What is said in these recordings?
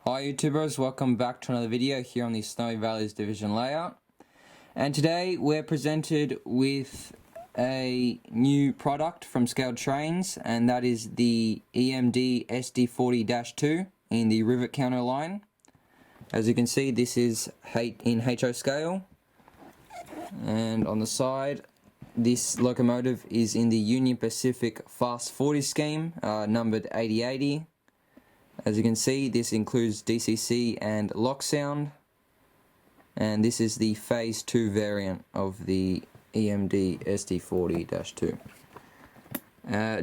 Hi YouTubers, welcome back to another video here on the Snowy Valleys Division layout. And today we're presented with a new product from ScaleTrains, and that is the EMD SD40-2 in the Rivet counter line. As you can see, this is in HO scale, and on the side this locomotive is in the Union Pacific FastForty scheme, numbered 8080. As you can see, this includes DCC and lock sound, and this is the Phase 2 variant of the EMD SD40-2.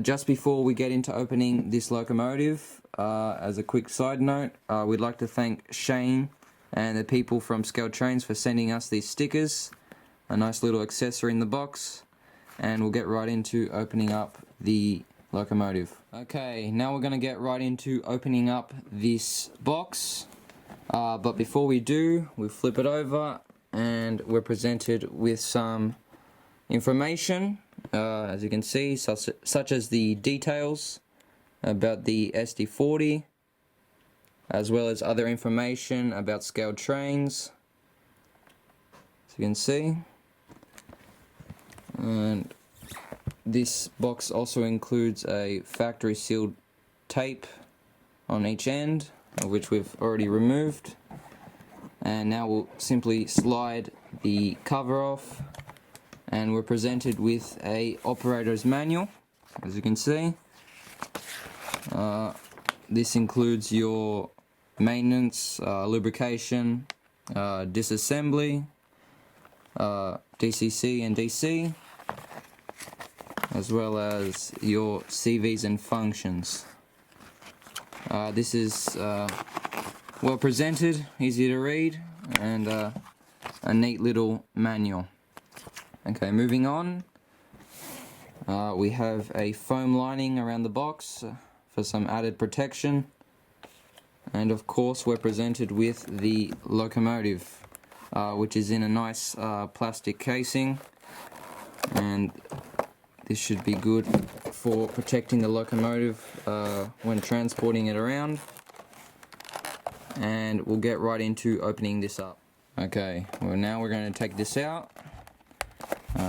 Just before we get into opening this locomotive, as a quick side note, we'd like to thank Shane and the people from ScaleTrains for sending us these stickers, a nice little accessory in the box, and we'll get right into opening up the locomotive. Okay, now we're going to get right into opening up this box, but before we do, we flip it over and we're presented with some information, as you can see, such as the details about the SD40, as well as other information about ScaleTrains, as you can see. And this box also includes a factory sealed tape on each end, which we've already removed. And now we'll simply slide the cover off, and we're presented with a operator's manual, as you can see. This includes your maintenance, lubrication, disassembly, DCC and DC, as well as your CVs and functions. This is well presented, easy to read, and a neat little manual. Okay, moving on, we have a foam lining around the box for some added protection, and of course we're presented with the locomotive, which is in a nice plastic casing, and this should be good for protecting the locomotive when transporting it around. And we'll get right into opening this up. Okay, well, now we're going to take this out.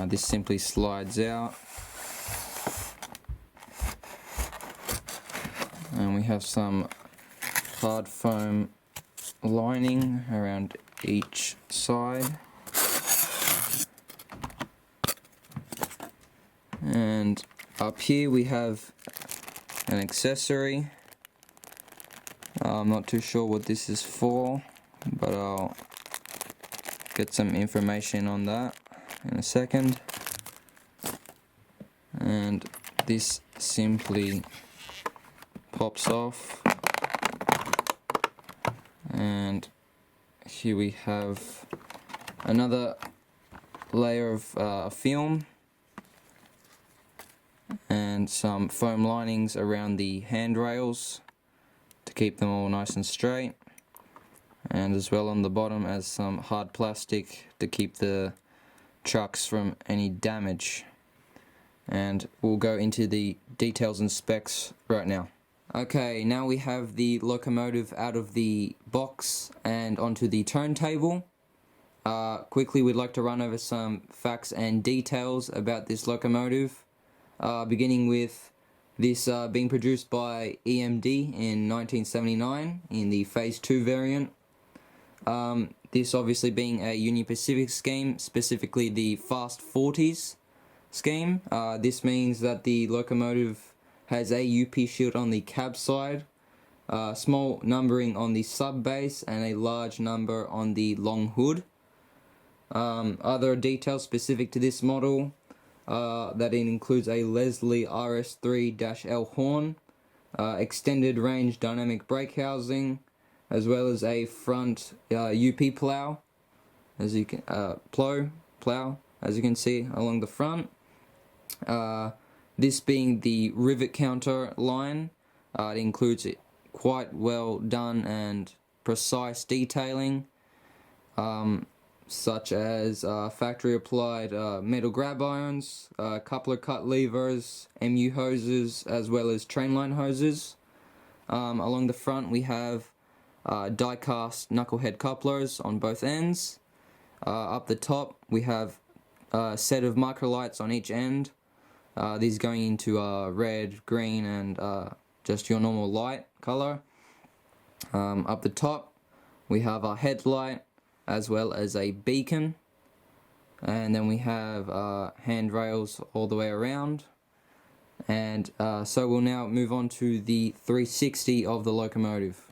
This simply slides out, and we have some hard foam lining around each side. And up here we have an accessory. I'm not too sure what this is for, but I'll get some information on that in a second. And this simply pops off, and here we have another layer of film and some foam linings around the handrails to keep them all nice and straight, and as well on the bottom as some hard plastic to keep the trucks from any damage. And we'll go into the details and specs right now. Okay, now we have the locomotive out of the box and onto the turntable. Quickly, we'd like to run over some facts and details about this locomotive. Beginning with this being produced by EMD in 1979 in the Phase 2 variant. This obviously being a Union Pacific scheme, specifically the FastForty's scheme. This means that the locomotive has a UP shield on the cab side, small numbering on the sub base, and a large number on the long hood. Other details specific to this model, that it includes a Leslie RS3-L horn, extended range dynamic brake housing, as well as a front UP plow, as you can plow as you can see along the front. This being the Rivet counter line, it includes quite well done and precise detailing, such as factory applied metal grab irons, coupler cut levers, MU hoses, as well as train line hoses. Along the front we have die-cast knucklehead couplers on both ends. Up the top we have a set of microlights on each end. These going into red, green, and just your normal light color. Up the top we have our headlight as well as a beacon, and then we have handrails all the way around. And so we'll now move on to the 360 of the locomotive.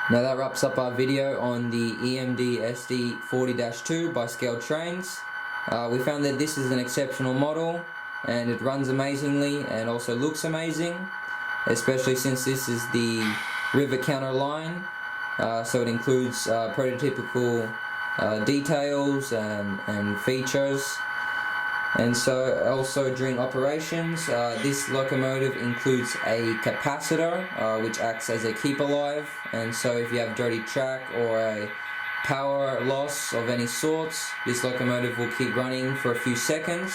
Now that wraps up our video on the EMD SD40-2 by ScaleTrains. We found that this is an exceptional model and it runs amazingly and also looks amazing, especially since this is the Rivet counter line, so it includes prototypical details and features. And so also during operations, this locomotive includes a capacitor which acts as a keep alive, and so if you have dirty track or a power loss of any sorts, this locomotive will keep running for a few seconds.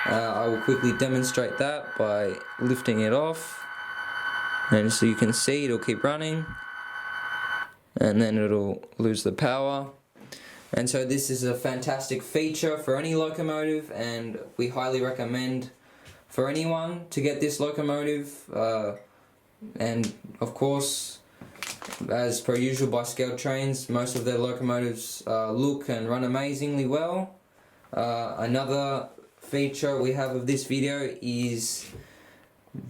I will quickly demonstrate that by lifting it off, and so you can see it'll keep running and then it'll lose the power. And so this is a fantastic feature for any locomotive, and we highly recommend for anyone to get this locomotive. And of course, as per usual by ScaleTrains, most of their locomotives look and run amazingly well. Another feature we have of this video is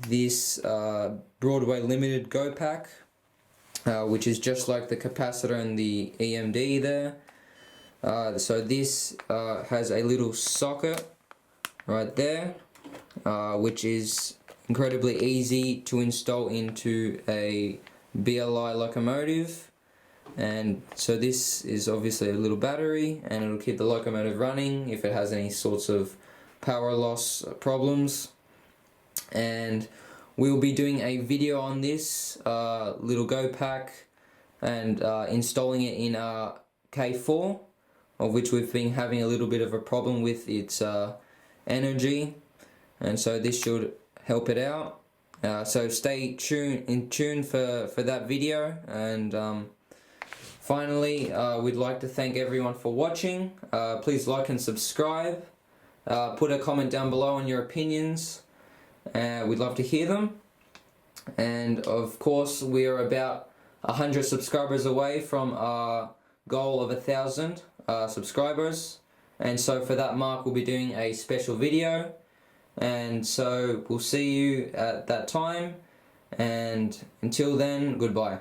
this Broadway Limited Go Pack, which is just like the capacitor and the EMD there. So this has a little socket right there, which is incredibly easy to install into a BLI locomotive. And so this is obviously a little battery, and it'll keep the locomotive running if it has any sorts of power loss problems. And we'll be doing a video on this little Go Pack and installing it in K4, of which we've been having a little bit of a problem with its energy, and so this should help it out. So stay tuned for that video. And finally, we'd like to thank everyone for watching. Please like and subscribe. Put a comment down below on your opinions. We'd love to hear them. And of course, we are about 100 subscribers away from our goal of 1,000 subscribers, and so for that mark we'll be doing a special video, and so we'll see you at that time, and until then, goodbye.